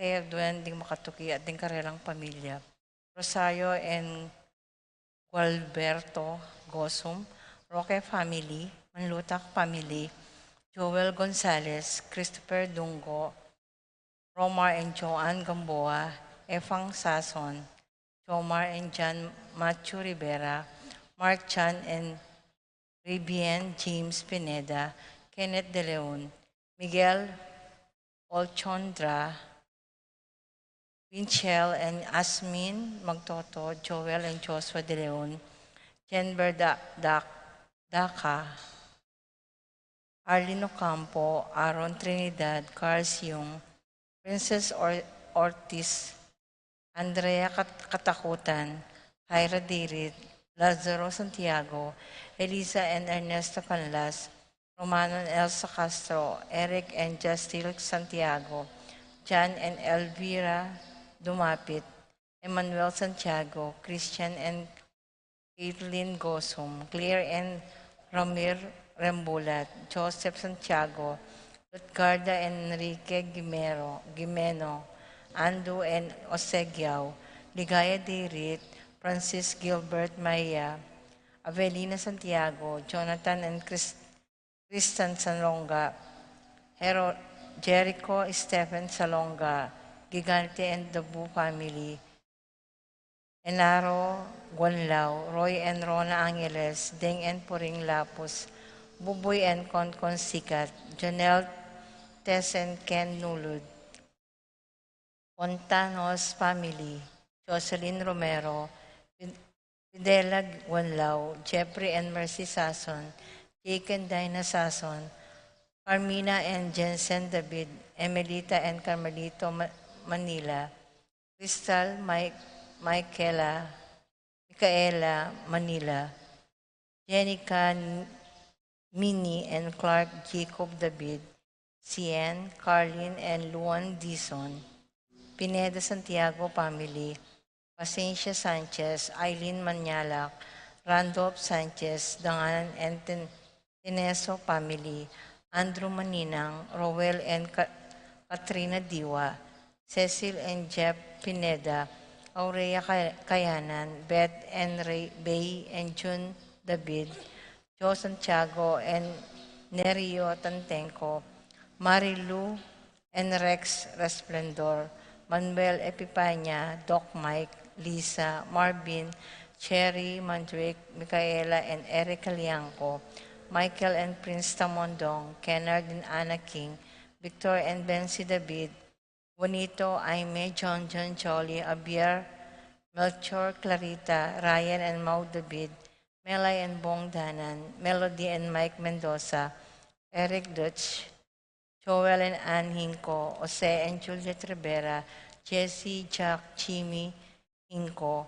Kaya duwan ding makatuki at ding karelang pamilya. Rosario and Gualberto Gosum, Roque family, Manlutak family, Joel Gonzalez, Christopher Dungo, Romar and Joanne Gamboa, Efang Sason, Jomar and John Machu Rivera, Mark Chan and Ribian James Pineda, Kenneth De Leon, Miguel Olchondra, Winchell and Asmin Magtoto, Joel and Joshua De Leon, Jenber Daka, Arlene Ocampo, Aaron Trinidad, Carl Siung, Princess Ortiz, Andrea Katakutan, Kyra Dirit, Lazaro Santiago, Elisa and Ernesto Canlas, Romano and Elsa Castro, Eric and Justil Santiago, John and Elvira Dumapit, Emmanuel Santiago, Christian and Caitlin Gosum, Claire and Ramir Rembulat, Joseph Santiago, Lutgarda and Enrique Gimeno, Ando and Osegiao, Ligaya Dirit, Francis Gilbert Maya, Avelina Santiago, Jonathan and Kristan Salonga, Jericho Stephen Salonga, Gigante and the Boo family, Enaro Guanlao, Roy and Rona Angeles, Deng and Puring Lapus, Buboy and Konkon Sikat, Janelle Tess and Ken Nulud, Fontanos family, Jocelyn Romero, Fidela Guanlao, Jeffrey and Mercy Sason, Jake and Dinah Sason, Carmina and Jensen David, Emelita and Carmelito Manila, Crystal Michaela Manila, Jenica Mini and Clark Jacob David, Cien, Carlin and Luan Dizon, Pineda Santiago family, Pasencia Sanchez, Eileen Manyalak, Randolph Sanchez, Danganan and Tineso family, Andrew Maninang, Rowell and Katrina Diwa, Cecil and Jeff Pineda, Aurea Kayanan, Beth and Ray Bay and June David, Joe Santiago and Nerio Tantenco, Marilu and Rex Resplendor, Manuel Epipanya, Doc Mike, Lisa, Marvin, Cherry, Mandrick, Micaela, and Eric Lianco, Michael and Prince Tamondong, Kennard and Anna King, Victor and Bensi David, Juanito, Aime, John Jolly, Abier, Melchor, Clarita, Ryan and Mau David, Melay and Bong Danan, Melody and Mike Mendoza, Eric Dutch, Joel and Ann Hinco, Jose and Juliet Rivera, Jesse, Jack, Chimi, Hinco,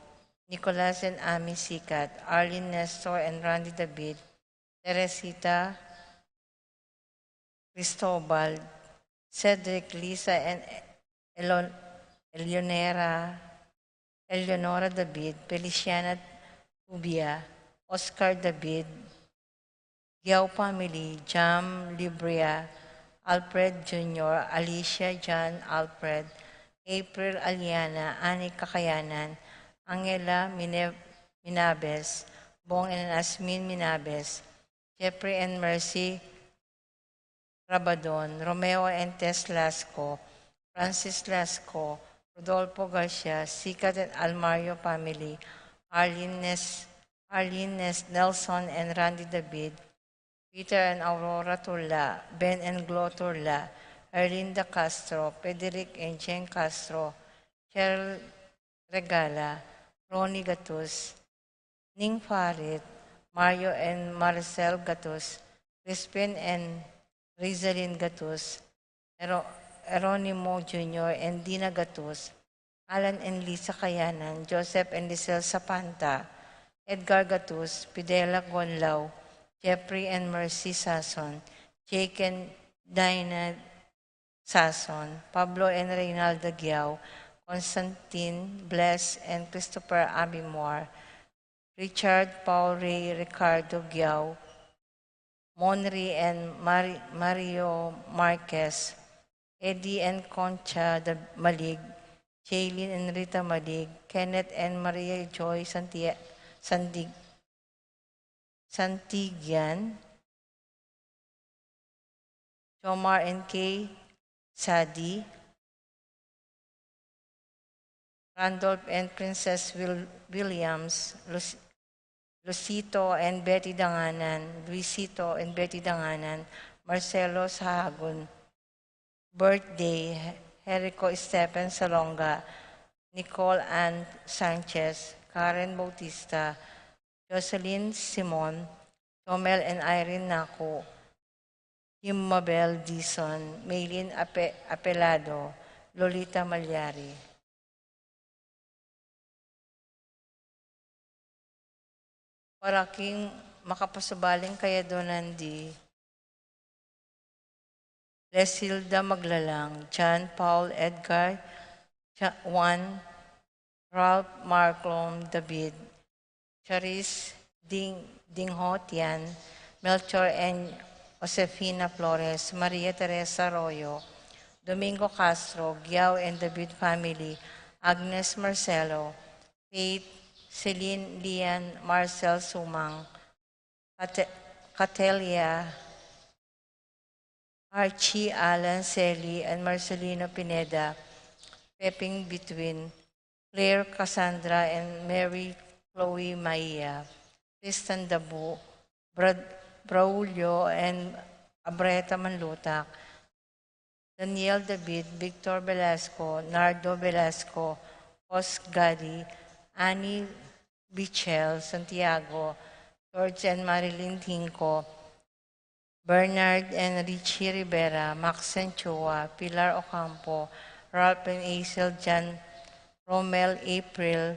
Nicolas and Ami Sikat, Arlene Nestor and Randy David, Teresita, Cristobal, Cedric, Lisa and Eleonera, Eleonora David, Feliciana Tubia, Oscar David, Giao Family, Jam Libria, Alfred Jr., Alicia John Alfred, April Aliana, Ani Kakayanan, Angela Minabes, Bong and Asmin Minabes, Jeffrey and Mercy Rabadon, Romeo and Tess Lasco, Francis Lasco, Rodolfo Garcia, Sikat and Almario family, Arlene Nelson and Randy David, Peter and Aurora Turla, Ben and Glo Turla, Erlinda Castro, Federic and Jen Castro, Cheryl Regala, Ronnie Gatus, Ning Farid, Mario and Marcel Gatus, Crispin and Rizalin Gatus, Eronimo Jr. and Dina Gatus, Alan and Lisa Kayanan, Joseph and Lisel Sapanta, Edgar Gatus, Pidela Gonlao, Jeffrey and Mercy Sason, Jake and Dinah Sason, Pablo and Reynaldo Giao, Constantine, Bless, and Christopher Abimor, Richard Paul Ray Ricardo Giao, Monri and Mario Marquez, Eddie and Concha the Malig, Jaylin and Rita Malig, Kenneth and Maria Joy Santigian, Jomar and Kay Sadi, Randolph and Princess Williams, Luisito and Betty Danganan, Marcelo Sahagun, birthday, Jericho Stephen Salonga, Nicole Ann Sanchez, Karen Bautista, Jocelyn Simon, Tomel and Irene Naco, Mabel Dison, Maylin Apelado, Lolita Malyari. Paraking makapasubaling kaya doon di Lesilda Maglalang, John Paul Edgar, Juan, Ralph Marclom David, Charis Dingho Tian, Melchor and Josefina Flores, Maria Teresa Arroyo, Domingo Castro, Giao and David family, Agnes Marcelo, Faith, Celine Lian, Marcel Sumang, Catelia, Archie Alan Selly, and Marcelino Pineda, Peping Between, Claire Cassandra and Mary Chloe Maia, Tristan Dabu, Braulio and Abreta Manlutak, Daniel David, Victor Velasco, Nardo Velasco, Os Gadi, Annie Bichel, Santiago, George and Marilyn Tinko, Bernard and Richie Rivera, Max and Chua, Pilar Ocampo, Ralph and Hazel, Jan, Romel, April,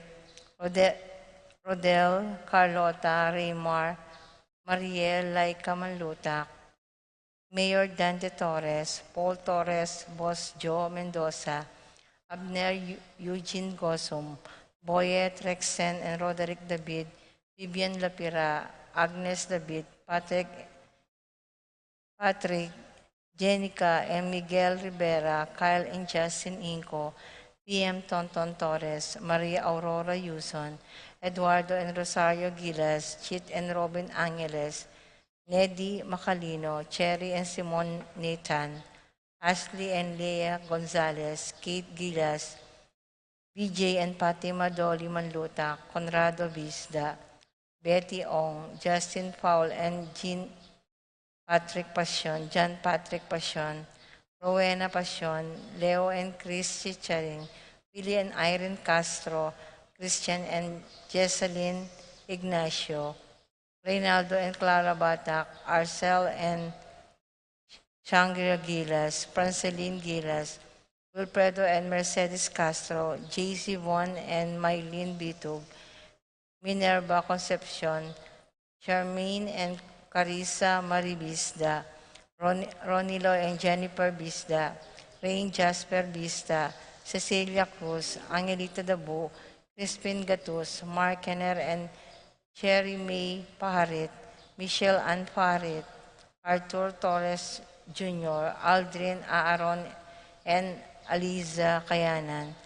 Rodel, Carlota, Raymar, Mariel, Laika Manlutak, Mayor Dante Torres, Paul Torres, Boss Joe Mendoza, Abner Eugene Gosum, Boyet Rexen and Roderick David, Vivian Lapira, Agnes David, Patrick, Jenica and Miguel Rivera, Kyle and Justin Inco, PM Tonton Torres, Maria Aurora Yuson, Eduardo and Rosario Gilas, Chit and Robin Angeles, Neddy Macalino, Cherry and Simon Nathan, Ashley and Leah Gonzalez, Kate Gilas, BJ and Fatima Dolly Manluta, Conrado Visda, Betty Ong, Justin Paul and Jean Patrick Passion, John Patrick Passion, Rowena Passion, Leo and Chris Chicharing, Billy and Irene Castro, Christian and Jessalyn Ignacio, Reynaldo and Clara Batak, Arcel and Shangri Gilas, Franceline Gilas, Wilfredo and Mercedes Castro, JC Von and Mylene Bitug, Minerva Concepcion, Charmaine and Carissa Maribisda, Ronilo and Jennifer Bisda, Rain Jasper Bisda, Cecilia Cruz, Angelita Dabu, Crispin Gatus, Mark Kenner and Cherry May Paharit, Michelle Ann Paharit, Arthur Torres Jr., Aldrin Aaron and Aliza Kayanan,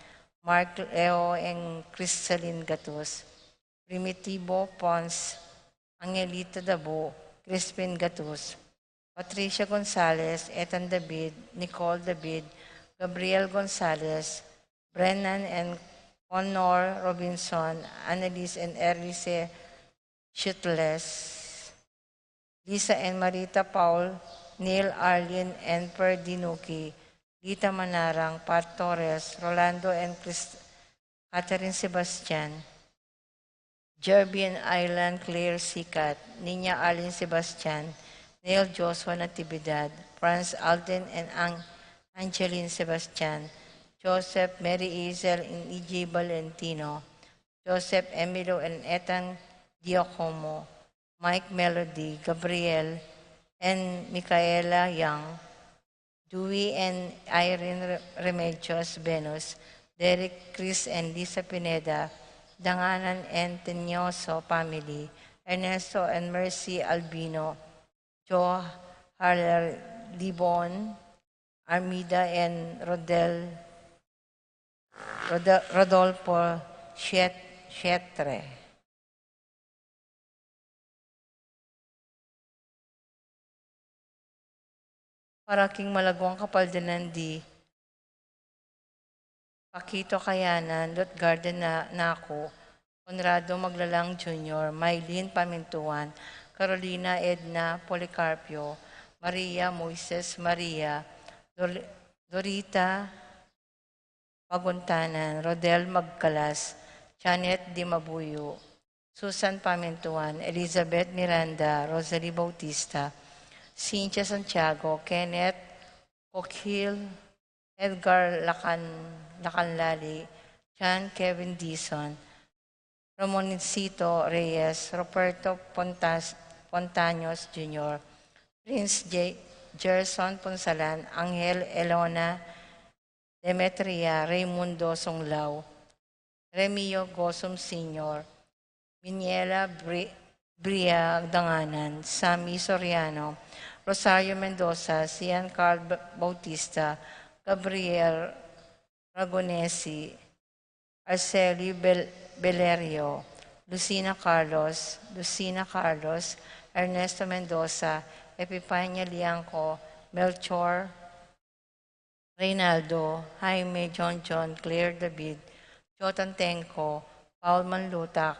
Mark Leo and Cristaline Gatus, Primitivo Pons, Angelita Dabo, Crispin Gatus, Patricia Gonzalez, Ethan David, Nicole David, Gabriel Gonzalez, Brennan and Honor Robinson, Annalise and Erlice Shutles, Lisa and Marita Paul, Neil Arlene and Perdinuki, Lita Manarang, Pat Torres, Rolando and Catherine Sebastian, Jerbian Island, Claire Sikat, Nina Arlene Sebastian, Neil Joshua Natividad, Franz Alden and Angeline Sebastian, Joseph Mary Isel and E.J. Valentino, Joseph Emilio and Ethan Giacomo, Mike Melody, Gabriel and Micaela Young, Dewey and Irene Remedios Venus, Derek, Chris and Lisa Pineda, Danganan and Tenyoso family, Ernesto and Mercy Albino, Joe Harler Libon, Armida and Rodolfo Shetre. Paraking Malagwang Kapaldanan di Pakito Kayanan, Lot Garden na Nako, Conrado Maglalang Jr., Maylene Pamintuan, Carolina Edna Policarpio, Maria Moises Maria, Dorita Paguntanan, Rodel Magkalas, Janet Di Mabuyo, Susan Pamintuan, Elizabeth Miranda, Rosalie Bautista, Cynthia Santiago, Kenneth Coquil, Edgar Lacanlali, John Kevin Dison, Ramoncito Reyes, Roberto Pontaños Jr., Prince Gerson Ponsalan, Angel Elona Demetria Raimundo Songlao, Remio Gosum Sr., Miniela Bria Danganan, Sammy Soriano, Rosario Mendoza, Cian Carl Bautista, Gabriel Ragonesi, Arceli Belerio, Lucina Carlos, Ernesto Mendoza, Epipania Lianco, Melchor Reynaldo, Jaime John, Claire David, Jotan Tenco, Paul Manlutak,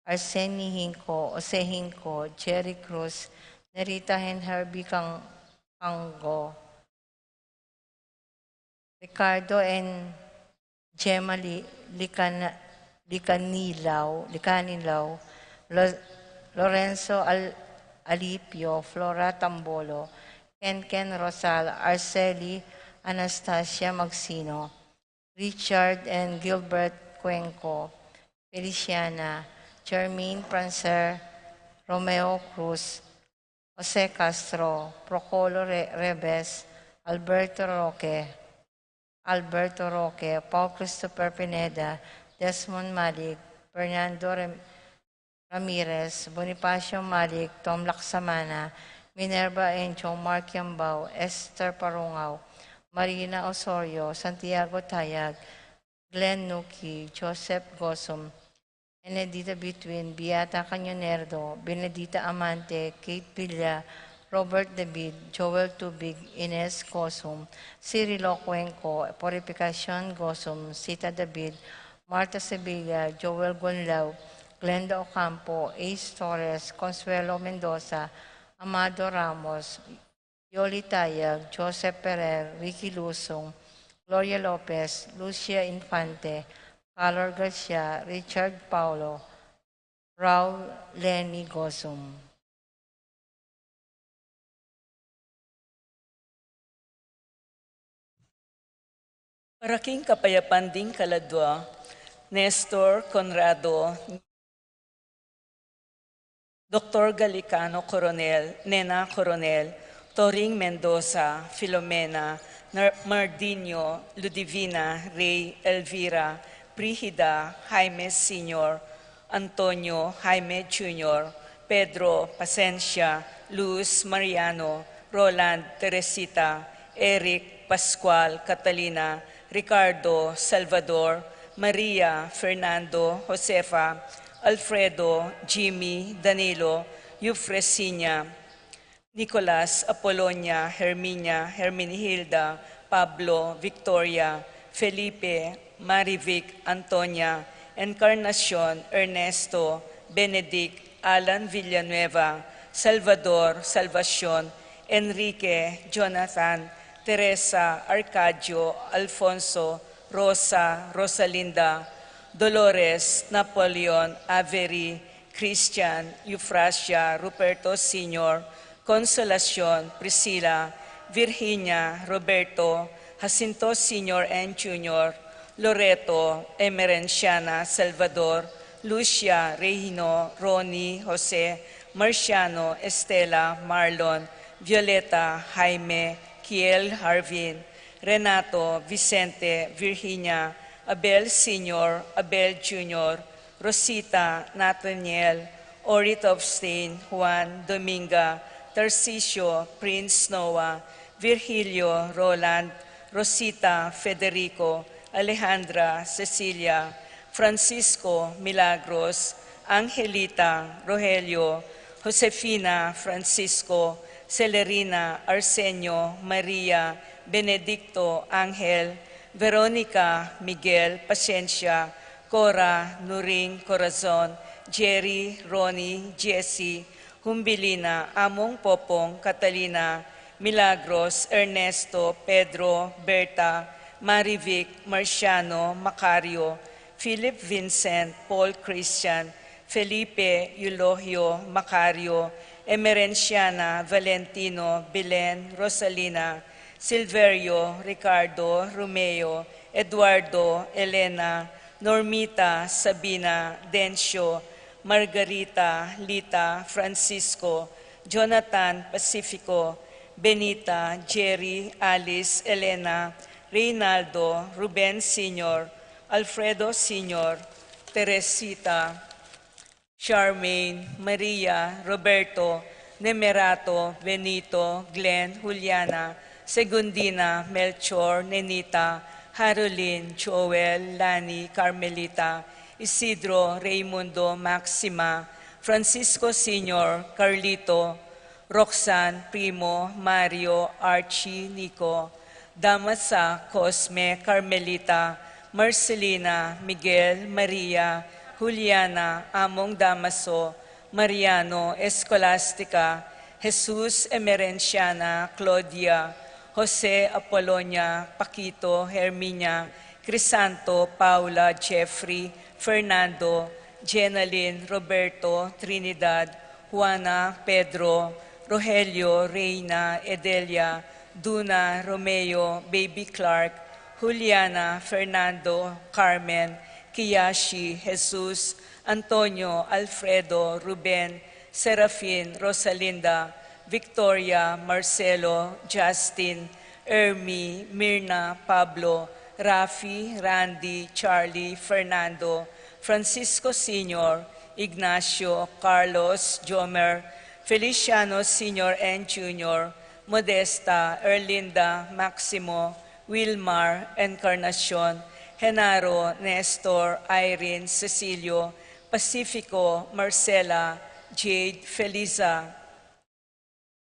Arseni Hinco, Jose Hinco, Jerry Cruz, Nerita Herbie Kango, Ricardo and Gemma Licanilaw, Lorenzo Alipio, Flora Tambolo, Ken Rosal, Arceli Anastasia Magsino, Richard and Gilbert Cuenco, Feliciana, Jermaine Prancer, Romeo Cruz, Jose Castro, Procolo Rebes, Alberto Roque, Paul Christopher Pineda, Desmond Malik, Fernando Ramirez, Bonifacio Malik, Tom Laksamana, Minerva Encho, Mark Yambao, Esther Parungaw, Marina Osorio, Santiago Tayag, Glenn Nuki, Joseph Gosum, Benedita Between, Beata Canyonerdo, Benedita Amante, Kate Villa, Robert David, Joel Tubig, Ines Gosum, Cirilo Cuenco, Purificación Gosum, Sita David, Marta Sevilla, Joel Gonlao, Glenda Ocampo, Ace Torres, Consuelo Mendoza, Amado Ramos, Yoli Tayag, Joseph Ferrer, Ricky Lusong, Gloria Lopez, Lucia Infante, Carlos Garcia, Richard Paulo, Raul Lenny Gosum. Paraking Kapayapaan ding Kaladwa, Nestor Conrado, Dr. Galicano Coronel, Nena Coronel, Toring Mendoza, Filomena, Mardinho, Ludivina, Ray, Elvira, Brigida Jaime Sr., Antonio Jaime Jr., Pedro Pasencia, Luz Mariano, Roland Teresita, Eric Pascual Catalina, Ricardo Salvador, Maria Fernando Josefa, Alfredo Jimmy Danilo, Eufresinia, Nicolas Apolonia, Herminia, Herminihilda, Pablo, Victoria, Felipe, Marivic, Antonia, Encarnacion, Ernesto, Benedict, Alan Villanueva, Salvador, Salvacion, Enrique, Jonathan, Teresa, Arcadio, Alfonso, Rosa, Rosalinda, Dolores, Napoleon, Avery, Christian, Eufrasia, Ruperto Sr., Consolacion, Priscilla, Virginia, Roberto, Jacinto Sr. and Jr., Loreto, Emerenciana, Salvador, Lucia, Regino, Ronnie, Jose, Marciano, Estela, Marlon, Violeta, Jaime, Kiel, Harvin, Renato, Vicente, Virginia, Abel Sr., Abel Jr., Rosita, Nathaniel, Orit of Stain, Juan, Dominga, Tarcisio, Prince Noah, Virgilio, Roland, Rosita, Federico, Alejandra, Cecilia, Francisco, Milagros, Angelita, Rogelio, Josefina, Francisco, Celerina, Arsenio, Maria, Benedicto, Angel, Veronica, Miguel, Paciencia, Cora, Nuring, Corazon, Jerry, Ronnie, Jessie, Humbilina, Among Popong, Catalina, Milagros, Ernesto, Pedro, Berta, Marivic, Marciano, Macario, Philip Vincent, Paul Christian, Felipe, Eulogio, Macario, Emerenciana, Valentino, Belen, Rosalina, Silverio, Ricardo, Romeo, Eduardo, Elena, Normita, Sabina, Dencio, Margarita, Lita, Francisco, Jonathan, Pacifico, Benita, Jerry, Alice, Elena, Reynaldo, Ruben Sr., Alfredo Sr., Teresita, Charmaine, Maria, Roberto, Nemerato, Benito, Glenn, Juliana, Segundina, Melchor, Nenita, Harolyn, Joel, Lani, Carmelita, Isidro, Raimundo, Maxima, Francisco Sr., Carlito, Roxanne, Primo, Mario, Archie, Nico, Damasa, Cosme, Carmelita, Marcelina, Miguel, Maria, Juliana, Among Damaso, Mariano, Escolastica, Jesus Emerenciana, Claudia, Jose Apolonia, Paquito, Herminia, Crisanto, Paula, Jeffrey, Fernando, Jenaline, Roberto, Trinidad, Juana, Pedro, Rogelio, Reina, Edelia, Duna, Romeo, Baby Clark, Juliana, Fernando, Carmen, Kiyashi, Jesus, Antonio, Alfredo, Ruben, Serafin, Rosalinda, Victoria, Marcelo, Justin, Ermi, Mirna, Pablo, Rafi, Randy, Charlie, Fernando, Francisco Sr., Ignacio, Carlos, Jomer, Feliciano Sr. and Jr., Modesta, Erlinda, Maximo, Wilmar, Encarnacion, Genaro, Nestor, Irene, Cecilio, Pacifico, Marcela, Jade, Feliza,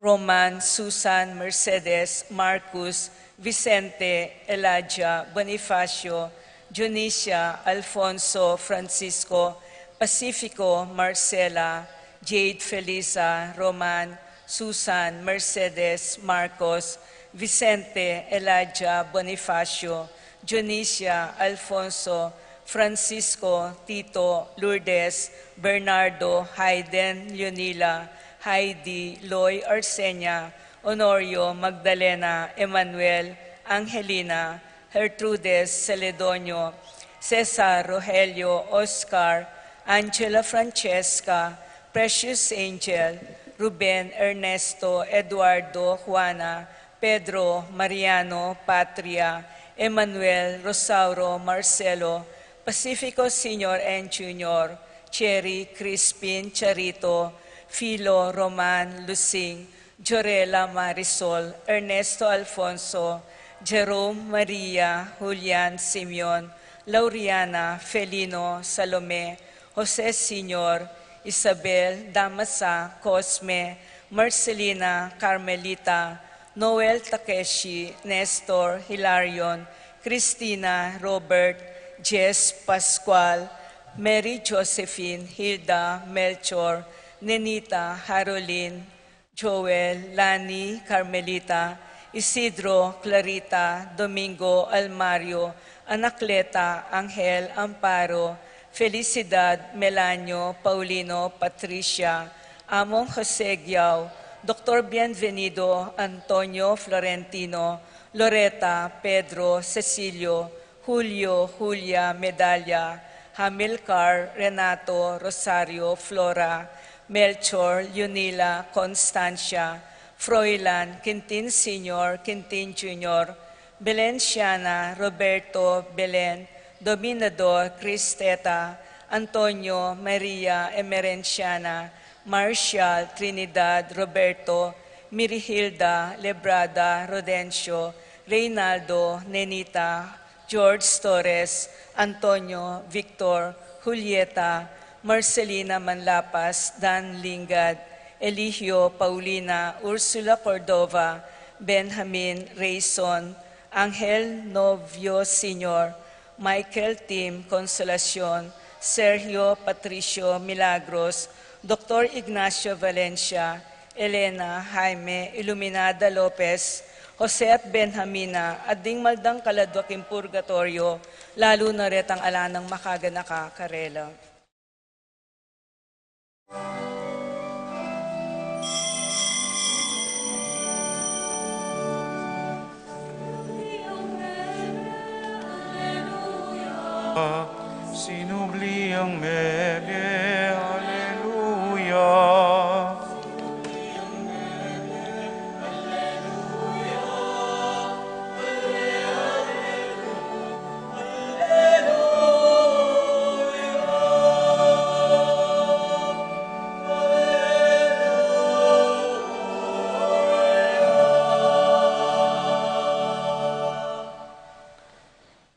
Roman, Susan, Mercedes, Marcus, Vicente, Elijah, Bonifacio, Junicia, Alfonso, Francisco, Pacifico, Marcela, Jade, Feliza, Roman, Susan, Mercedes, Marcos, Vicente, Elijah, Bonifacio, Junicia, Alfonso, Francisco, Tito, Lourdes, Bernardo, Hayden, Leonila, Heidi, Loy, Arsenia, Honorio, Magdalena, Emmanuel, Angelina, Gertrudes, Celedonio, Cesar, Rogelio, Oscar, Angela Francesca, Precious Angel, Ruben, Ernesto, Eduardo, Juana, Pedro, Mariano, Patria, Emmanuel, Rosauro, Marcelo, Pacifico Sr. and Jr., Cherry, Crispin, Charito, Philo, Roman, Lucing, Jorela Marisol, Ernesto Alfonso, Jerome Maria, Julian Simeon, Lauriana, Felino, Salome, Jose Sr., Isabel, Damasa, Cosme, Marcelina, Carmelita, Noel Takeshi, Nestor, Hilarion, Cristina, Robert, Jess Pascual, Mary Josephine, Hilda, Melchor, Nenita, Harolyn, Joel, Lani, Carmelita, Isidro, Clarita, Domingo, Almario, Anacleta, Angel, Amparo, Felicidad, Melanio, Paulino, Patricia, Among Jose Giao, Dr. Bienvenido, Antonio Florentino, Loreta, Pedro, Cecilio, Julio, Julia, Medalla, Hamilcar, Renato, Rosario, Flora, Melchor, Yunila, Constancia, Froilan, Quintin Sr., Quintin Jr., Belenciana, Roberto, Belen, Dominador, Cristeta, Antonio, Maria, Emerenciana, Marcial, Trinidad, Roberto, Mirihilda, Lebrada, Rodencio, Reynaldo, Nenita, George Torres, Antonio, Victor, Julieta, Marcelina Manlapas, Dan Lingad, Eligio, Paulina, Ursula Cordova, Benjamin, Rayson, Angel Novio Sr., Michael Tim, Consolacion, Sergio Patricio Milagros, Dr. Ignacio Valencia, Elena, Jaime, Iluminada Lopez, Jose at Benjamina, at ding maldang kaladwaking purgatorio, lalo na ret ang alanang makaganaka karela. Sinubli ang mele, Alleluia.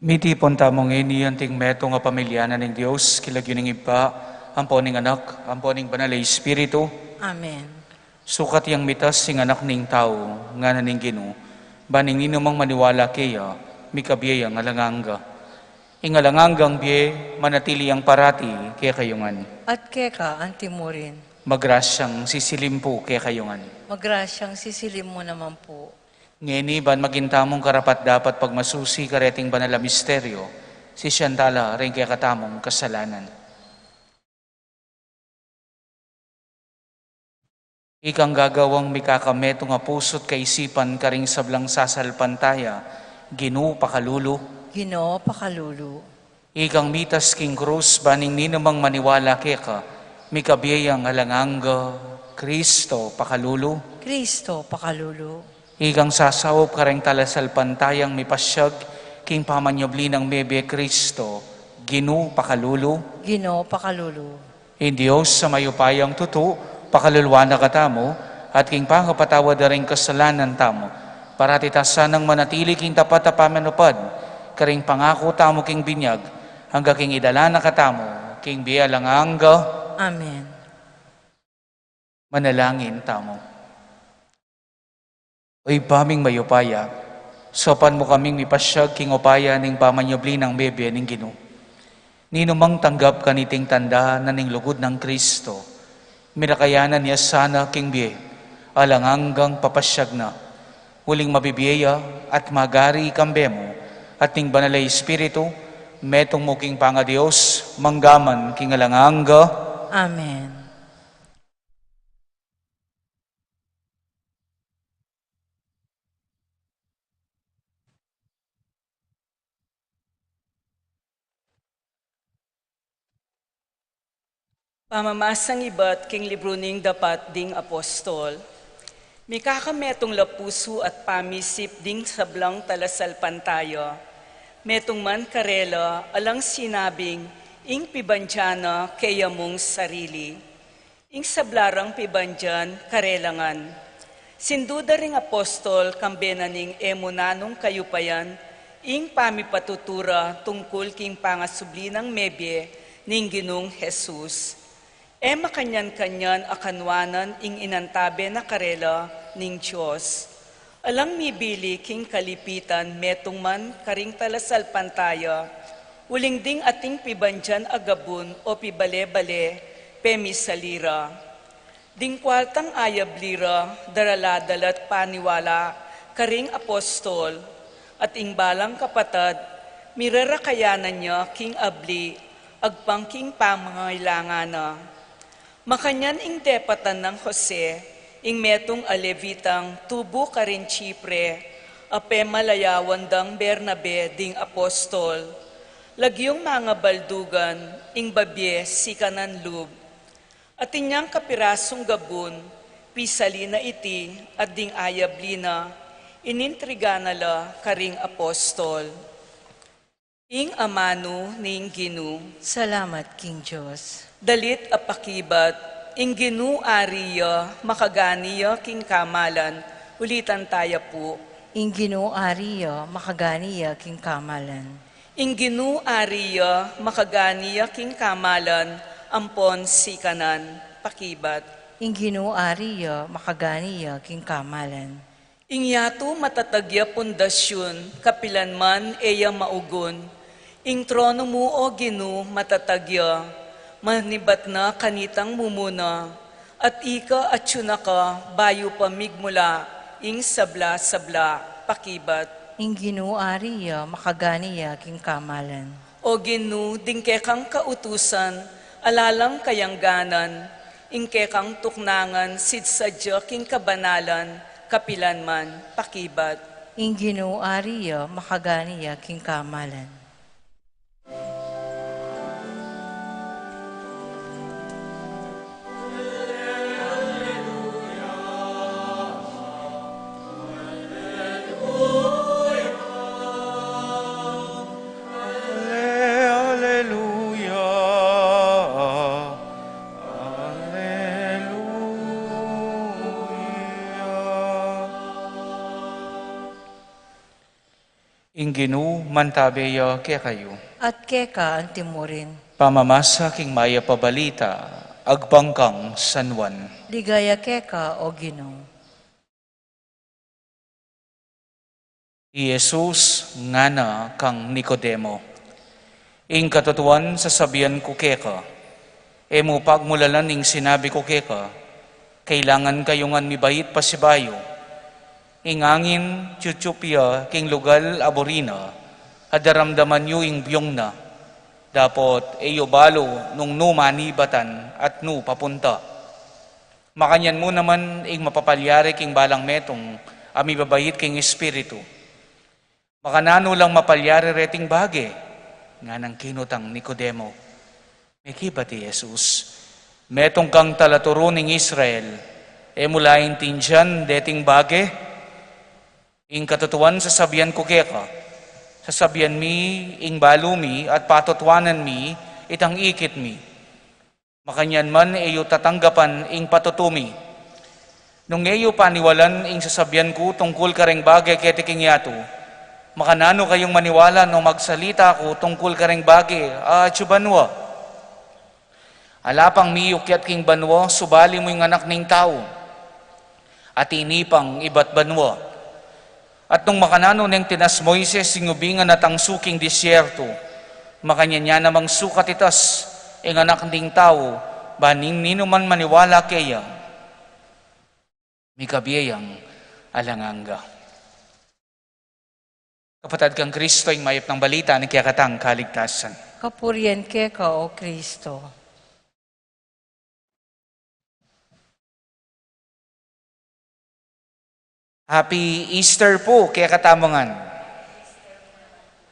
Miti ponta mong ini anting meto nga pamilyana ng Diyos, kilagyo ng iba, amponing anak, amponing banalay Espiritu, Amen. sukat yang mitas sing anak ning tao, nga naning Ginoo, baning nino mang maniwala kaya, mikabiyay ang alanganga. Ingalanganggang biye, manatili ang parati, kaya kayungan. At keka, antimurin. Magrasyang sisilimpo, kaya kayungan. Magrasyang sisilim mo naman po. Ngeni ban magintamong karapat dapat pagmasusi kareting banala misteryo, si Shantala rin kaya katamong kasalanan. Ikang gagawang mikakameto nga pusot kaisipan karing sablang sasalpantaya, Ginoo pakalulu. Ginoo, pakalulu. Ikang mitas king krus baning ninamang maniwala keka, mikabiyayang alanganga, Kristo pakalulu. Kristo, pakalulu. Igang sasawop kareng talasal pantayang mipasyag, king pamanyobli ng bebe Kristo, Ginoo pakalulu. Ginoo, pakalulu. In Diyos sa mayupayang tutu, pakalulwana ka tamo, at king pangapatawad na rin kasalanan tamo, para titasan ng manatili king tapat na pamanupad, karing pangako tamo king binyag, hangga king idala na katamo, king bialanganga. Amen. Manalangin tamo. Oy paming mayupaya, sopan mo kaming mipasyag king upaya ning pamanyobli ng bebe ning Ginoo. Ninumang tanggap kaniting tanda na ning lugod ng Kristo, minakayanan niya sana king biye, alanganggang papasyag na, huling mabibiyaya at magari ikambe mo, at ning banalay Espiritu, metong mo king panga Diyos, manggaman king alanganga. Amen. Pamamasang iba't king libro ning dapat ding apostol, mikakametong lapuso at pamisip ding sablang talasal pantayo, Metong man karela, alang sinabing, ing pibandyana kaya mong sarili. Ing sablarang pibandyan, karelangan. Sinduda ring apostol, kambenaning emunanong kayupayan, ing pamipatutura tungkol king pangasubli ng mebye, ning Ginong Jesus. Makanyan-kanyan akanwanan ing inantabe na karela ning Diyos. Alang mibili king kalipitan metong man karing talasal pantaya, uling ding ating pibandyan agabun o pibale-bale, pemisalira. Ding kwaltang ayablira, daraladalat paniwala, karing apostol, at ingbalang kapatad, mirarakayanan niya king abli, agpangking pamangailangan na. Makanyan ing depatan ng Jose, ing metong alevitang tubo ka rin Chipre, ape malayawan dang Bernabe ding apostol, lagyong mga baldugan, ing babye sikanan lub, at inyang kapirasong gabun, pisalina iti, at ding ayablina, inintriganala karing apostol. Ing amano ning Ginu, Salamat, King Diyos. dalit apakibat, ing Ginu ariya, makaganiya king kamalan, ulitan tayo po. Ing Ginoo ariya, makaganiya king kamalan. Ing Ginu ariya, makaganiya king kamalan, ampon sikanan, pakibat. Ing Ginoo ariya, makaganiya king kamalan. Ing yato matatagya pundasyon, kapilan man eya maugon, ing trono mo o Ginu matatagya, manibat na kanitang mumuna, at ika at ka, bayo pamigmula, ing sabla-sabla, pakibat. Ing Ginoo ariya, makaganiya king kamalan. O Ginu, ding kekang kautusan, alalang kayangganan, ing kekang tuknangan, sidsadya king kabanalan, kapilan man, pakibat. Ing Ginoo ariya, makaganiya king kamalan. Inginu mantabeya kaya kayo. At keka ang timurin. Pamamasa king maya pabalita, agbangkang San Juan. Ligaya keka o Ginoo. Jesus ngana kang Nicodemo. Ing katutuan sa sabihan ko keka, emo pagmulalan ing sinabi ko keka, kailangan kayongan mibait pa si bayo. Ingangin chuchupya king lugal aborina, adaramdaman yu ing biyong na, dapot eyo balo nung numanibatan at nu papunta. Makanyan mo naman ing mapapalyari king balang metong, ami babayit king espiritu. Makanano lang mapalyari reting bage, nga nang kinutang Nicodemo. Mekiba ti Jesus, metong kang talaturo ning Israel, mulain tinjan deting bage, ing katutuan sasabihan ko keka, sasabihan mi, ing balumi, at patutwanan mi, itang ikit mi. Makanyan man eyo tatanggapan ing patutumi. Nung eyo paniwalan ing sasabihan ko tungkol kareng bagay ketiking yato, makanano kayong maniwala no magsalita ko tungkol kareng bagay, chubanwa. Alapang miyukyat king banwa, subali mo yung anak ning tao, at inipang iba't banwa. At nung makanano neng tinas Moises singubingan at ang suking disyerto, makanya namang sukat itas, ing anak ding tao, baning nino man maniwala kaya, may kabiyayang alanganga. Kapatid kang Kristo, ing mayap ng balita ni kiyakatang kaligtasan. Kapurian keka o Kristo. Happy Easter po, kaya katamongan.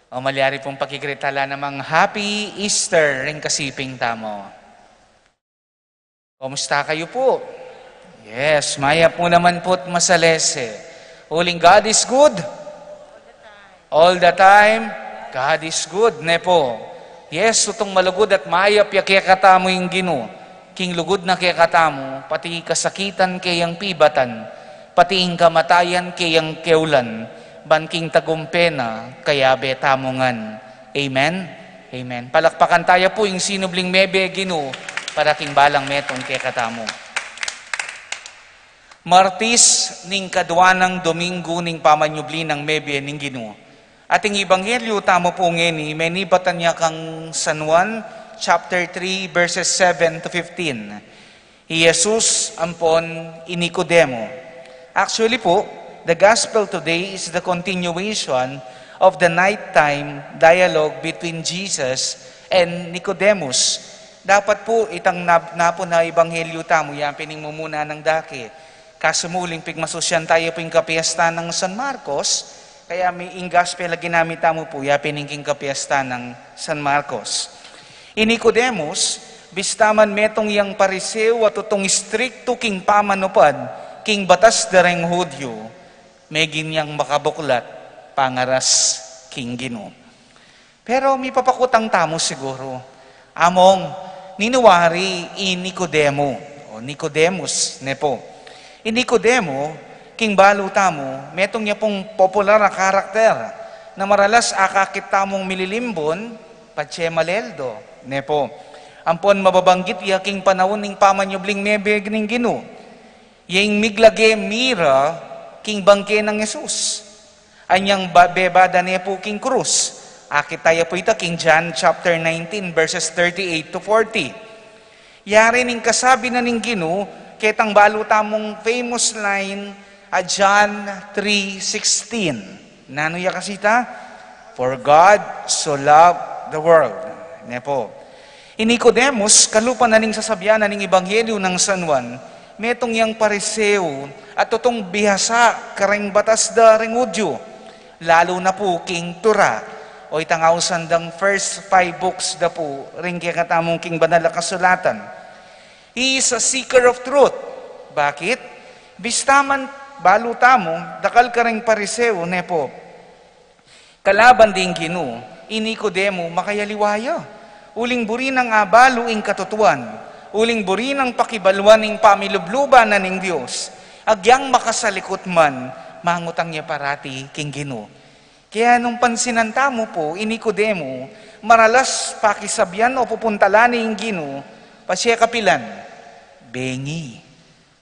O malyari pong pakikritala namang Happy Easter ring kasiping tamo. Kumusta kayo po? Yes, maya po naman po't masalese. Huling God is good. All the time. God is good, nepo. Yes, tutong malugod at maayap ya kaya katamo yung Ginoo. King lugod na kaya katamo, pati kasakitan kayang pibatan, pati ing kamatayan kayang keulan, banking tagumpena, kaya betamongan. Amen? Amen. Palakpakan tayo po yung sinubling mebe Ginoo, para king balang metong kaya katamo. Martis ning kadwanang Domingo ning pamanyubli ng mebe ning Ginoo. Ating Ebanghelyo tamo po ngeni, may nibatan niya kang San Juan, chapter 3, verses 7 to 15. Jesus ampon inicodemo. Actually po, the gospel today is the continuation of the nighttime dialogue between Jesus and Nicodemus. Dapat po itang napo na Ebanghelyo tamo, yan piningmumuna ng daki. Kasumuling pigmasosyan tayo po yung kapiesta ng San Marcos, kaya may gospel na ginamit mo po, ya piningking kapiesta ng San Marcos. Nicodemus, bistaman metong yang pariseo at tutong stricto king pamanupad, king batas dareng Hudyo, may ginyang makabuklat, pangaras king Ginoo. Pero may papakutang tamo siguro, among ninuwari Nicodemo, o Nicodemus, nepo. Nicodemo, king balo tamo, metong niya pong popular na karakter na maralas akakit tamong mililimbon, patse maleldo, nepo. Ampon mababanggit iya king panahon ning pamanyubling mebeg ning Ginoo. Yang miglage mira king bangke ng Jesus. Anyang bebada nepo king krus. Akit tayo po ita king John chapter 19 verses 38 to 40. Yari ning kasabi na ning Ginoo, ketang balo tamong famous line, John 3:16. Nano ya kasita? For God so loved the world. Nepo. Nicodemus, kalupan na ning sasabyan na ning Ebanghelyo ng San Juan, metong yang pariseo at tutong bihasa kareng batas da ring Hudyo. Lalo na po king Tura, o itangawsan dang first 5 books da po, ring kaya katamong king banal na kasulatan. He is a seeker of truth. Bakit? Bistaman balo tamo, dakal kareng pariseo, nepo. Kalaban ding Ginoo, Nicodemo makayaliwaya. Uling buri ng abalo ing katutuan, uling buri ng pakibalwan ing pamilubluban na ning Dios. Agyang makasalikot man, mangutang niya parati king Ginoo. Kaya nung pansinanta mo po, Nicodemo, maralas pakisabyan o pupuntalan ing Ginoo, pasya kapilan, bengi.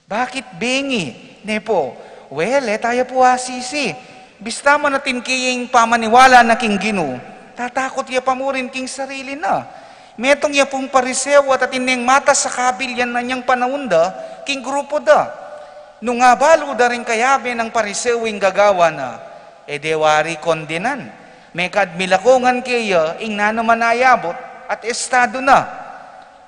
Bakit bengi? Nepo, well, tayo po asisi. Bista man natin kiying pamaniwala na king Ginoo, tatakot ya pa mo rin king sarili na. Metong ya pong pariseo at atineng mata sa kabilyan na niyang panahon da, king grupo da. Nung nga balo da rin kayabe ng pariseo ing gagawa na, dewari kondenan. May kadmilakongan kaya ing nanamanayabot at estado na.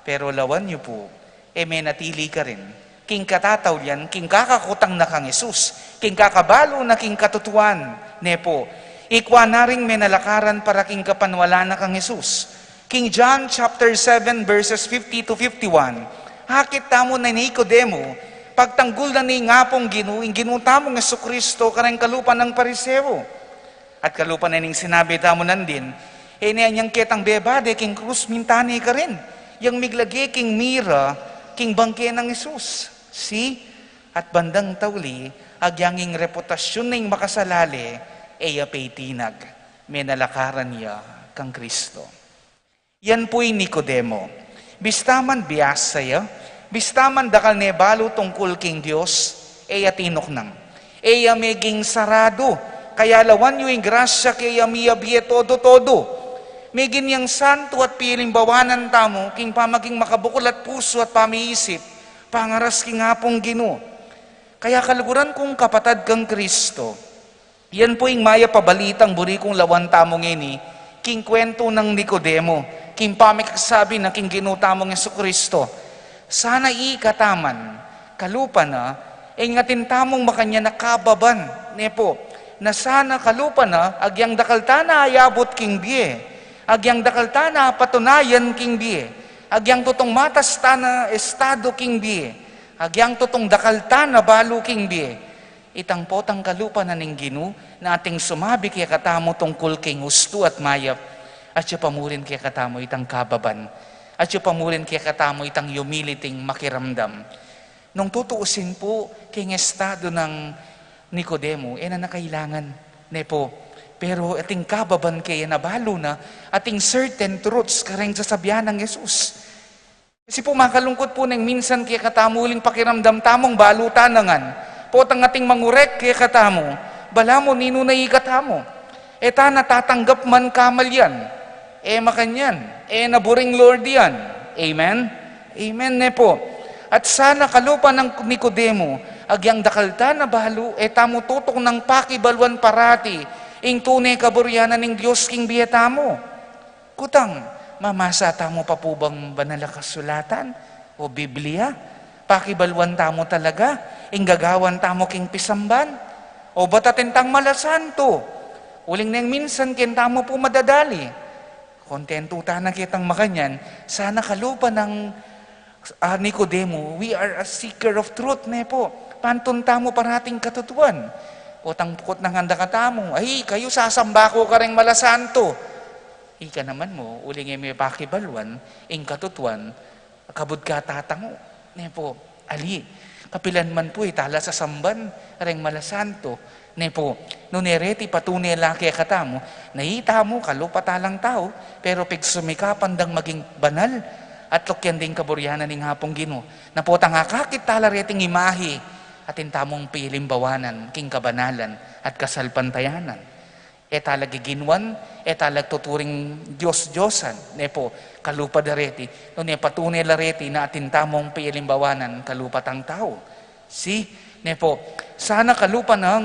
Pero lawan niyo po, may natili ka rin. King katataw yan, king kakakutang na kang Jesus, king kakabalo na king katutuan, nepo. Ikwa na rin may nalakaran para king kapanwala na kang Jesus. King John chapter 7 verses 50 to 51, hakit tamo na Nicodemo, pagtanggol na ni ngapong Ginoo, ing Ginoo tamong Jesucristo karang kalupan ng pariseo. At kalupan na ning sinabi tamo nandin, niyang ketang bebade, king krus mintani ka rin. Yang miglagi king mira, king bangke ng Jesus. See? At bandang tawli, agyanging reputasyon ning makasalali, pay tinag, may nalakaran niya kang Kristo. Yan po'y Nicodemo. Bistaman biyasaya, bistaman dakal nebalo tungkol king Diyos, tinok nang. Meging sarado, kaya lawan yung grasya kaya miyabiye todo-todo. May ginyang santo at piling bawanan tamo, king pamaging makabukol at puso at pamiisip, pangaras king hapong Ginoo. Kaya kaluguran kong kapatad kang Kristo, yan po yung maya pabalitang buri kong lawan tamong ini, king kwento ng Nicodemo, king pamiksabi na king Ginoo tamong Jesucristo. Sana ikataman, kalupa na, ngatin tamong makanya nakababan, nepo, na sana kalupa na, agyang dakalta na ayabot king biye, agyang dakalta na patunayan king biye, agyang tutong matas ta na estado king biye, agyang tutong dakalta na balo king biye, itang potang kalupa na ning Gino, na ating sumabi kaya katamo tungkol king husto at mayap, at siya pamurin kaya katamo itang kababan, at siya pamurin kaya katamo itang humiliting makiramdam. Nung tutuusin po, king estado ng Nicodemo, na nakailangan, nepo, pero ating kababan kaya nabalo na, ating certain truths kareng sasabihan ng Jesus. Kasi po makalungkot po nang minsan kaya katamuling pakiramdam tamong balutanangan, potang ating mangurek kaya katamo, bala mo nino na ikatamo. Ta natatanggap man kamal yan. Makanyan. Naburing Lord yan. Amen? Amen po. At sana kalupa ng Nicodemo, agyang dakalta na balo, tamo tutok ng pakibalwan parati, ing tunay kaburyanan ng Diyos king biyetamo. Kutang, mamasa tamo pa po bang banal na kasulatan o Biblia? Pakibalwan tamo talaga, ing gagawan tamo king pisamban, o batatentang malasanto, uling nang minsan kentamo po madadali. Kontento na kitang makanyan, sana kalupa ng Nicodemo, we are a seeker of truth, po. Pantun tamo parating katutuan. O tangpukot ng handa katamo, ay kayo sasamba ko ka rin malasanto. Ika naman mo, uling may pakibalwan, ing katutuan, kabud ka tatango. Po, ali, kapilan man po itala sa samban, ring malasanto. Po, nunereti patunay laki katamo, naita mo kalupatalang tao, pero pig sumikapan dang maging banal, at lokyan din kaburyanan ng hapong Gino, na po tangakakit tala reting imahi, atin tamong pilimbawanan, king kabanalan, at kasalpantayanan. Talag ginwan, talag tuturing Diyos-Diyosan, po, kalupa dareti, no patunay lareti na atin tamong pilimbawanan, kalupatang tao. Po, sana kalupa ng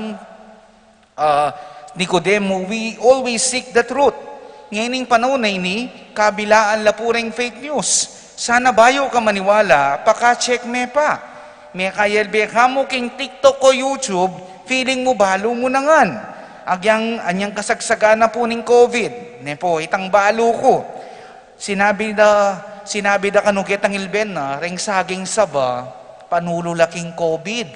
Nicodemo, we always seek the truth. Ngayong panahon na ini, kabilaan lapuring fake news. Sana bayo ka maniwala, paka-check me pa. May kayalbe ka mo king TikTok o YouTube, feeling mo balo mo nangan. Anyang kasagsaga na po ng COVID. Po, itang balo ko. Sinabi da kanukitang ilben na, ring saging saba, panululaking COVID.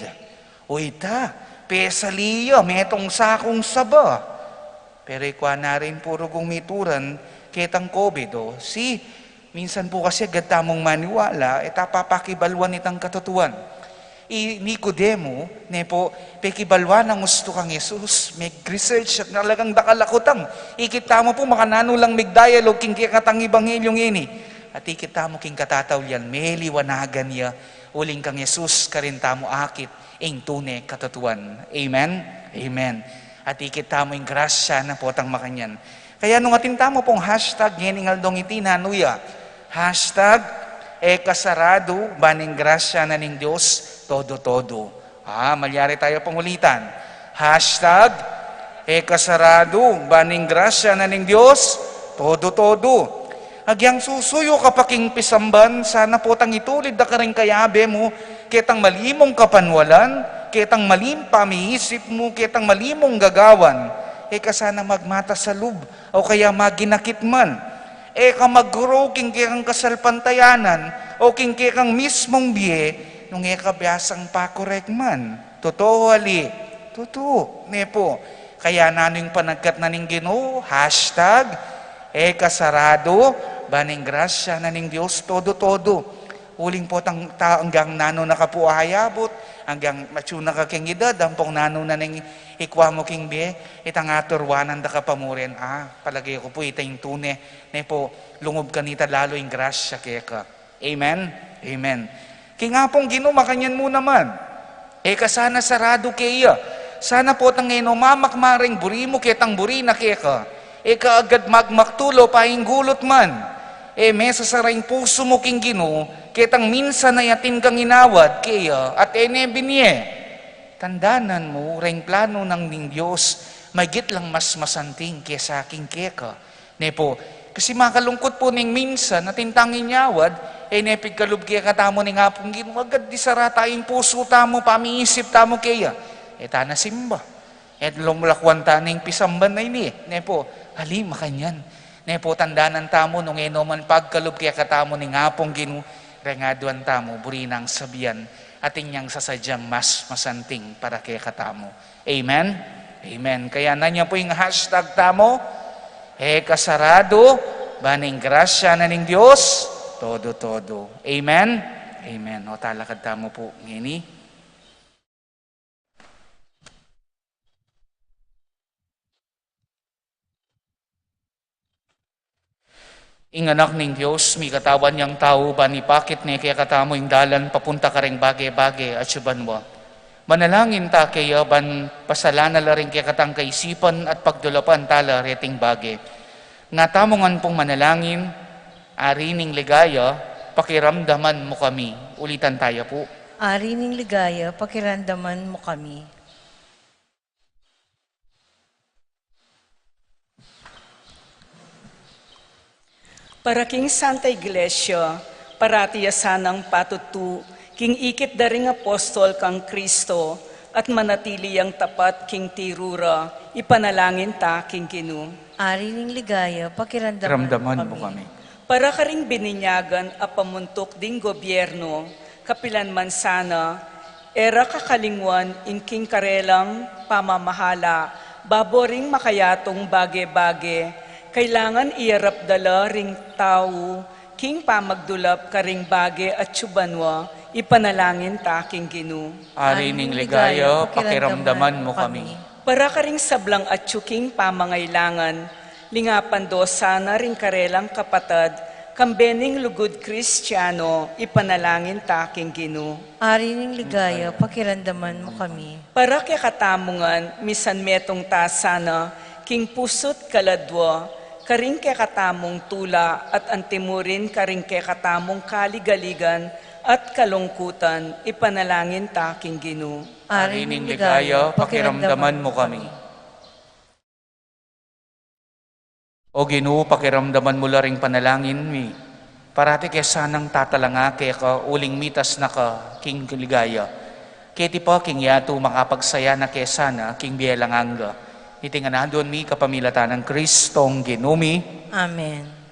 O ita, pesaliya, metong sakong saba. Pero ikwa na rin puro kong mituran, kitang COVID. Minsan po kasi agad tamong maniwala, papakibalwan itang katutuan. Nicodemo, po, pekibalwan ang gusto kang Jesus, may research at nalagang dakalakutang. Ikita mo po, makanano lang mig-dialogue king katang ibanghelyong ini. At ikita mo king katatawlian, may liwanagan niya, uling kang Jesus, karinta mo akit, ing tunay katutuan. Amen? Amen. At ikita mo yung grasya na potang makanyan. Kaya nung atinta mo pong hashtag, ngeningaldong itinanuya, hashtag, kasarado, baning grasya na ning Diyos, todo-todo. Malyari tayo pangulitan. Hashtag, kasarado, baning grasya na ning Diyos, todo-todo. Agyang susuyo kapaking pisamban, sana potang itulid da ka rin kayabe mo, kitang malimong kapanwalan, kitang malim pamiisip mo, kitang malimong gagawan, kasana magmata sa lub, o kaya maginakit man, ka mag-grow king kikang kasalpantayanan, o king kikang mismong biye, nung kabyasang pakorek man. Totoo, ali. Totoo. Po. Kaya naning panagkat na ning Ginoo, hashtag, kasarado, baning grasya na ning Diyos, todo-todo. Uling po hanggang nano nakapuahayabot, hanggang machu nakaking edad, ampong nano na ning ikwa mo king biye, itang aturwanan da kapamurin. Palagay ko po itang tune, po, lungob kanita lalo yung grasya kaya ka. Amen? Amen. Kaya nga pong Ginoo, makanyan mo naman. Kasana sarado kaya. Sana po tang mamakmaring buri mo kitang buri na kaya ka. Kaagad magmaktulo paing gulot man. Mesa saraing puso mo king Ginoo, kitang minsan na yatin kang inawad kaya at binye. Tandanan mo, ring plano ng ning Diyos, magit lang mas masanting kaya sa aking kaya ka. Po, kasi makalungkot po ning minsan na tintangin nyawad, nepig kalub kaya katamo ni nga pong Ginoo, agad di sarata yung puso tamo, pamiisip tamo kaya. Ta na simba. Lumulakwan taning pisamban na ini. Po, hali makanyan. Po, tandanan tamo nung man pagkalub kaya katamo ni nga pong Ginoo, rengaduan tamo, burinang sabiyan, atin niyang sasadyang mas masanting para kay katamo. Amen? Amen. Kaya na niya po yung hashtag tamo, kasarado, baning grasya na ning Diyos, todo. Amen? Amen. O talakad tamo po, ngini. Inganak ning Diyos, mi katawan niyang tao, banipakit ni kaya katamo yung dalan, papunta ka ring bagay-bagay at subanwa. Manalangin ta kaya ban pasalana la rin kaya katang kaisipan at pagdulapan tala reting bagay. Nga tamongan pong manalangin, ari ning ligaya, pakiramdaman mo kami. Ulitan tayo po. Ari ning ligaya, pakiramdaman mo kami. Para king Santa Iglesia, paratiya sanang patutu, king ikit daring apostol kang Kristo, at manatili ang tapat king tirura, ipanalangin ta king Ginu. Ari ning ligaya, Pakiramdaman mo kami. Para ka ring bininyagan a pamuntok ding gobyerno, kapilan man sana, era kakalingwan in king karelang pamamahala, baboring makayatong bage-bage, kailangan iarap dala ring tao, king pamagdulap karing bage at subanwa, ipanalangin ta king Ginu. Ari ning ligaya, pakiramdaman mo kami. Para ka ring sablang at king pamangailangan, lingapan do sana ring karelang kapatad, kambening lugod Kristiyano, ipanalangin ta king Ginu. Ari ning ligaya, pakiramdaman mo kami. Para kay katamungan, misan metong ta sana, king pusot kaladwa, karing kay katamong tula at antimurin karing kay katamong kaligaligan at kalungkutan, ipanalangin ta king Ginu. Ari ning ligaya, pakiramdaman mo kami. O Ginoo, pakiramdaman mo laring panalangin mi. Parati kaya sanang tatalanga kaya ka uling mitas na ka king ligaya. Kaya ti pa king yato makapagsaya na kaya sana king biyelanganga. Itinganan doon mi kapamilatan ng Kristong Ginumi. Amen.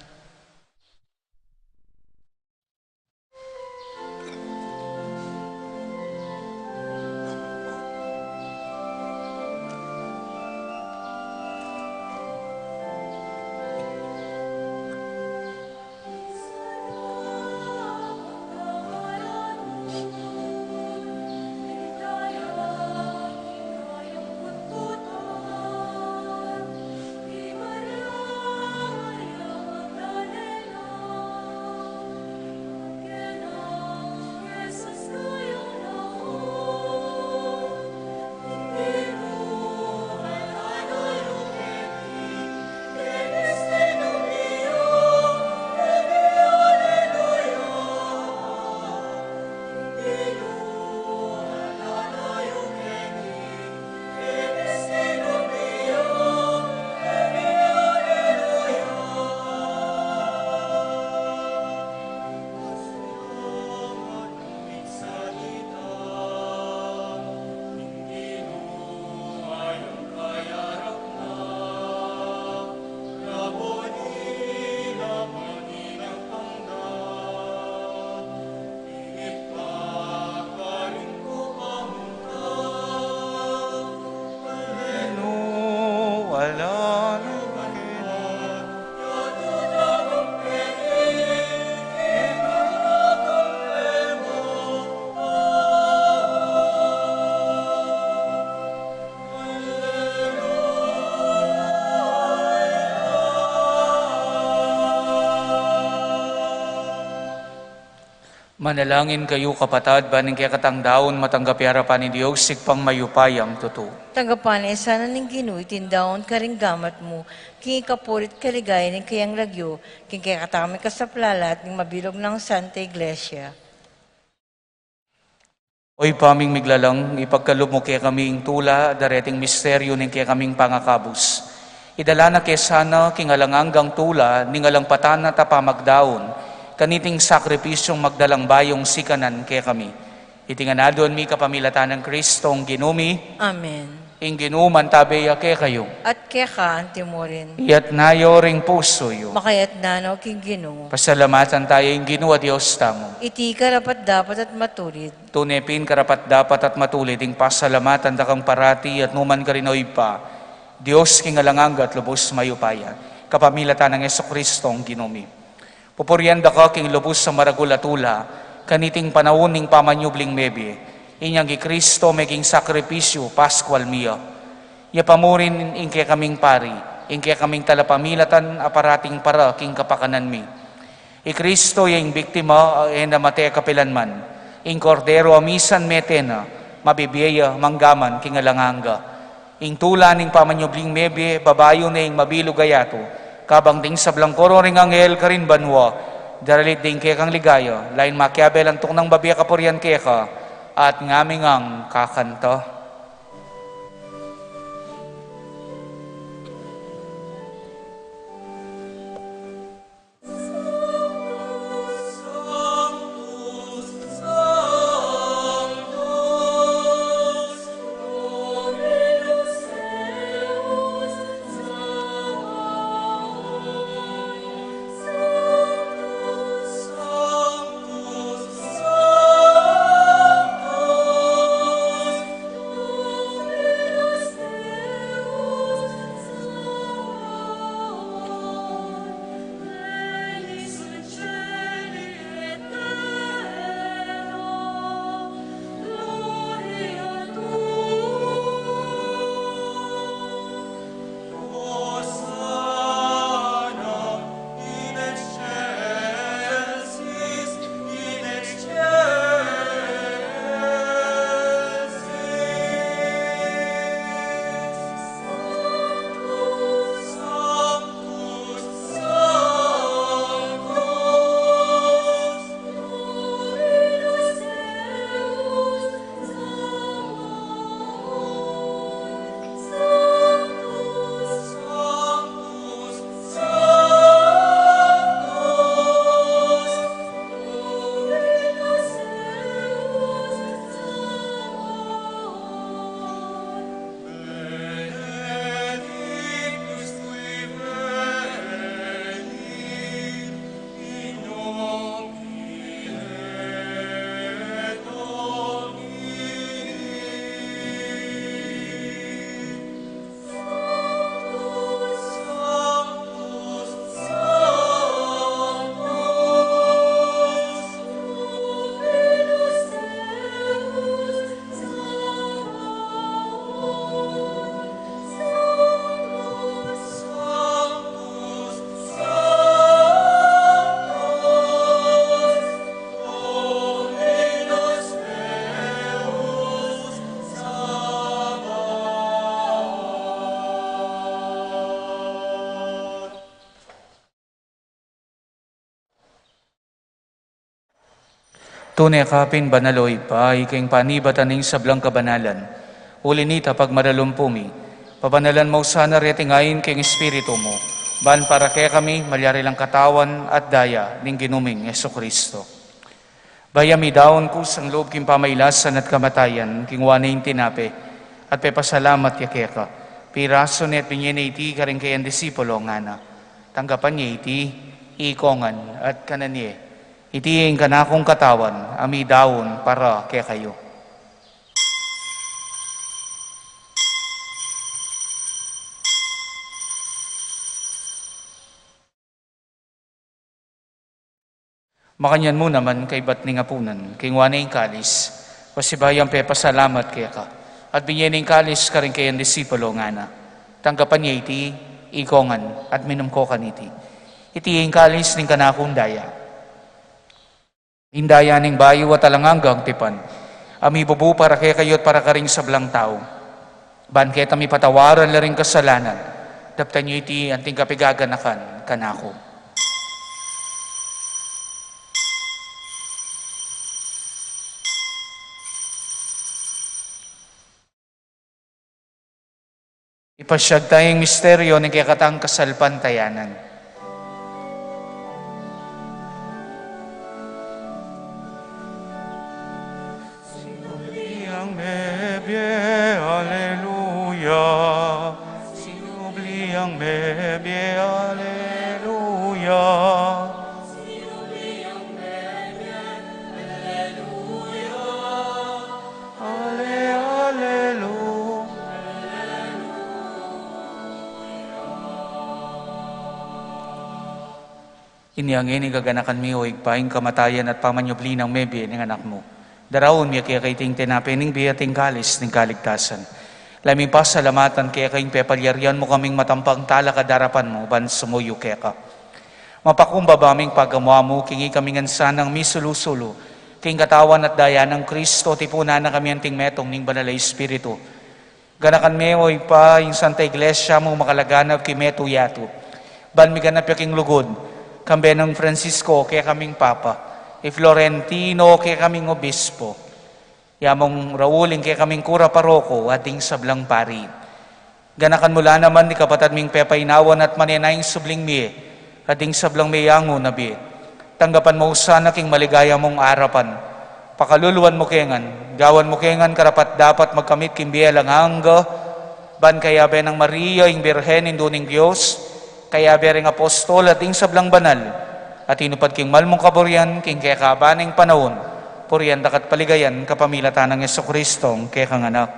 Manalangin kayo kapatad, baning kaya katang daon matanggap harapan ni Diyos, sigpang mayupayang totoo. Tagapan sana ning Ginoo, itindaon karing gamat mo, king ikapulit kaligay ning kayang lagyo, king kaya katami kasaplalat ning mabilog ng Santa Iglesia. Oy paming miglalang, ipagkalob mo kaya kaming tula, dareting misteryo ning kaya kaming pangakabus. Idala na kaya sana king alanganggang tula, ning alang patana tapamagdaon, kaniting sakripisyong magdalang bayong sikanan kaya kami. Itinganadon mi kapamilatan ng Kristong Ginumi. Amen. ing ginuman tabeya ke kayo. At keka antimorin. Iyat nayo ring puso yo. Makayat nanaw king Ginoo. Pasalamatan tayo ing Ginoo Diyos tamo. Iti karapat dapat at matulid. Tunepin karapat dapat at matulid ing pasalamatan dakang parati at numan karinoy pa. Diyos king alanganga at lubos mayupaya. Kapamilatan ng Jesucristo ang ginumi. Pupuryan da ka king lubos sa maragulatula. Kaniting panahon ning pamanyubling mebe. Inyang Kristo meging sakripisyo Pascual miya. Yapamurin ing kaya kaming pari, ing kaya kaming talapamilatan aparating para king kapakanan mi. I Kristo yung biktima na mate kapilanman, ing kordero amisan metena, mabibiyaya manggaman king alanganga. Ing tula ning pamanyubling mebe, babayo na ing mabilugayato, kabang ding sablang koro ring angel karin banwa, daralit ding kaya kang ligaya, lain makiabel antok ng babiya kapuryan kaya ka, at ngaming ang kakanta. Tunay kapin banaloy pa, iking panibatan ning sablang kabanalan. Ulinita pag maralumpumi, papanalan mo sana retingayin king espiritu mo, ban para kaya kami malyari lang katawan at daya ning ginuming Jesucristo. Bayami daon ko sang loob king pamaylasan at kamatayan, king wanayin tinape, at pepasalamat yakeka. Piraso net binyen iti karing kayan disipulo nga na. Tanggapan niya iti, ikongan at kananye. Itiing kanakong katawan, ami daon para kaya kayo. Makanyan mo naman kay bat ni ngapunan, kay ngwanay kalis, pasibayang pepasalamat kaya ka, at binyening kalis ka rin kayan disipulo nga na. Tanggapan niya iti, ikongan, at minum ko kaniti. Itiing kalis ning kanakong daya. Indaya ning bayo at alanganggang tipan. Ami bubu para kaya kayo't para karing sablang tao. Ban kaya mi patawaran la ring kasalanan. Daptan niyo iti anting kapigaganakan kanako. Ipasyag tayong misteryo ng kaya katang kasalpantayanan. Aleluya. Inyangin igaganakan mi o igpaing kamatayan at pamanyobli ng mebe ng anak mo. Darawon mi kaya kay ting tinapin ng biyating kalis ng kaligtasan. Laming pa salamatan kaya kayong pepalyarian mo kaming matampang tala kadarapan mo, ban sumuyo kaya ka. Mapakumbabaming pagamuha mo, kingi kaming ansanang misulusulo, king katawan at daya ng Kristo, tipuna na kami anting metong ning banalay Espiritu. Ganakan me o ipa yung Santa Iglesia mo makalaganap kimeto yato. Ban mi ganap yaking lugod, kambe ng Francisco kaya kaming Papa, Florentino kaya kaming Obispo, yamong Rauling kaya kaming Kura Paroko ating sablang pari. Ganakan mula naman ni kapatad ming pepainawan at manenayang subling mi, ating sablang mayango na bi. Tanggapan mo sana king maligaya mong arapan. Pakaluluan mo kengan, gawan mo kengan karapat dapat magkamit kimbiya lang hangga, ban kaya be ng Maria, ing Birhen, induning Diyos, kaya be ring apostol at ing sablang banal, at inupad king malmong kaburyan, king kaya kabaning panahon, puriyan dakat paligayan, kapamilatan ng Jesucristo, kaya kang anak.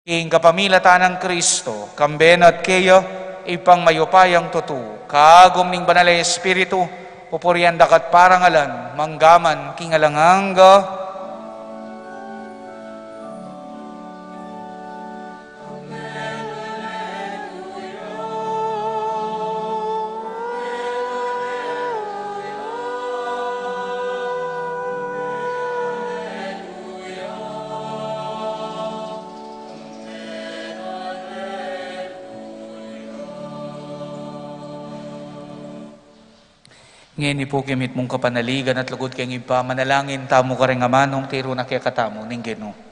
King kapamilatan ng Kristo, kamben at kaya, ipang mayupayang tutu, kagom ning banalay Espiritu, pupurian dakat parangalan, manggaman, kingalanganga, ngayon po kimit mong kapanaligan at lugod kayong ipa, manalangin tamo ka rin amanong tiro na kaya katamo ning Ginoo.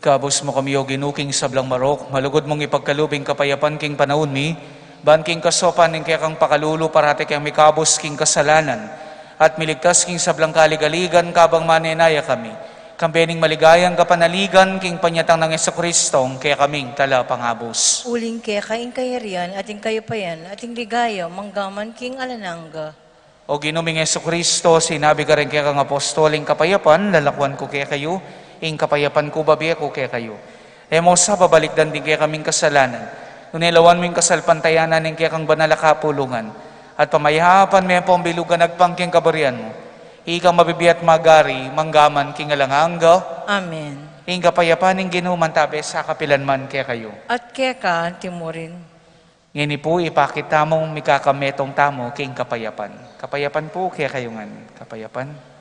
Ikabos mo kami o ginuking sablang marok, malugod mong ipagkalubing kapayapan king panahon mi, ban king kasopan ning kaya kang pakalulo parate kang mikabos king kasalanan, at miligtas king sablang kaligaligan kabang manenaya kami, kambening maligayang kapanaligan king panyatang ng Jesucristong kaya kaming tala pangabos. Uling kaya kaing kayarian, ating kayapayan, ating ligaya, manggaman king alanangga. O ginuming Jesucristo, sinabi ka rin kaya kang apostoling kapayapan, lalakwan ko kaya kayo, ing kapayapan ko babi ako kaya kayo. Emo sa babalikdan din kaya kaming kasalanan, nunilawan mo yung kasalpantayanan ng kaya kang banala kapulungan, at pamayahapan may pambilugan nagpangking kabarian mo, ikang mabibiyat magari, manggaman king alanganga, Amen. ing kapayapan ng ginuman tabi sa kapilanman kaya kayo. At kaya ka, timurin. Ngini po ipakita mong mikakametong tamo king kapayapan. Kapayapan po kaya kayo ngan. Kapayapan.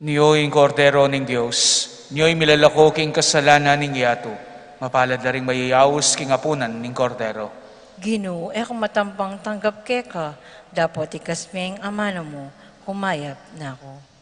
Niyo'y kordero ng Diyos, niyo'y milalako king kasalanan ng yato, mapalad na rin mayayaos king apunan ng kordero. Ginoo, kung matampang tanggap ka, dapat ikasmeng amano mo, humayap na ako.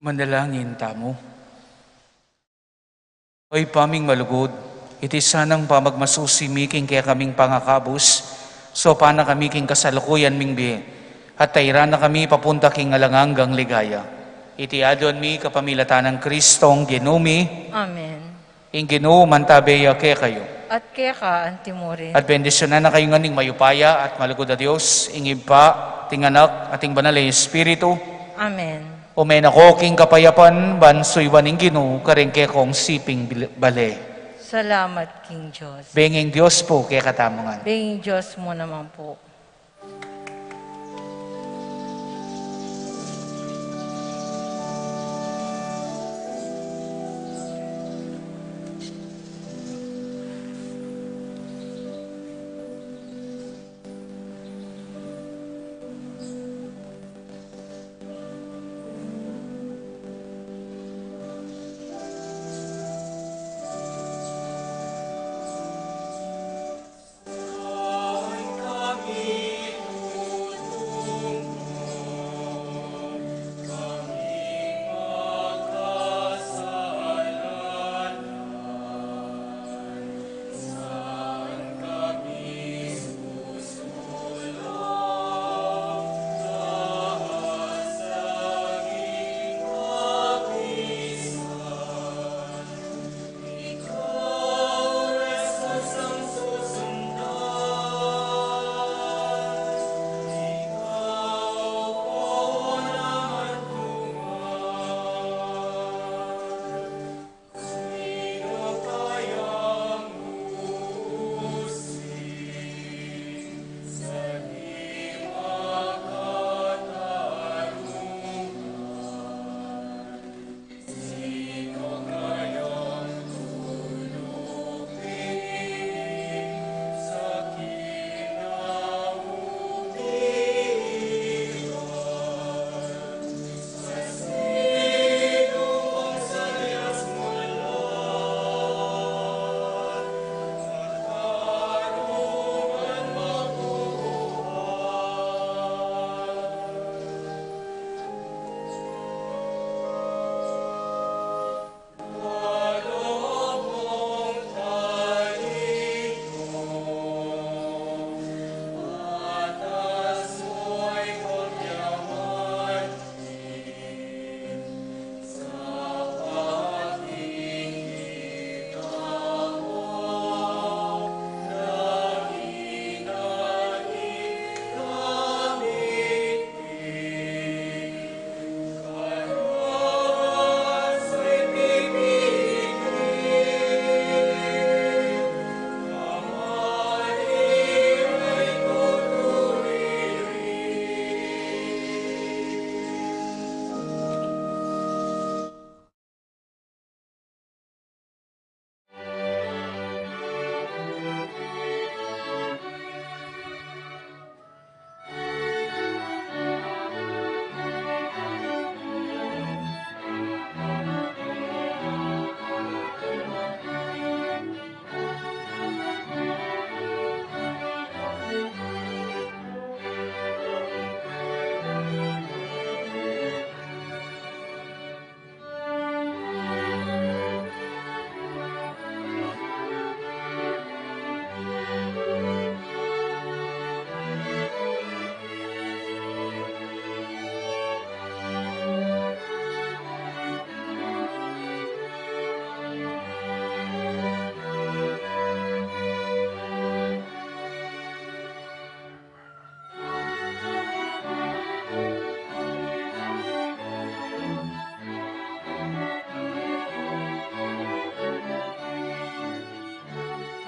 Manalangin tamo. Oy paming malugod, iti sanang pamagmasusimiking kaya kaming pangakabos, so pana kami king kasalukuyan ming biye, at tayra na kami papunta king alanganggang ligaya. Iti adon mi kapamilatan ng Kristong ginumi, Amen. ing Ginoo mantabeya kaya kayo. At ka, Antimorin. At bendisyonan na kayo nganing mayupaya at malugod na Diyos, ing iba, ting anak, ating banal na Espiritu, Amen. umen ako king kapayapan, bansoy waning Ginoo, karengke kong siping bale. Salamat, King Diyos. Benging Diyos po kaya katamangan. Benging Diyos mo naman po.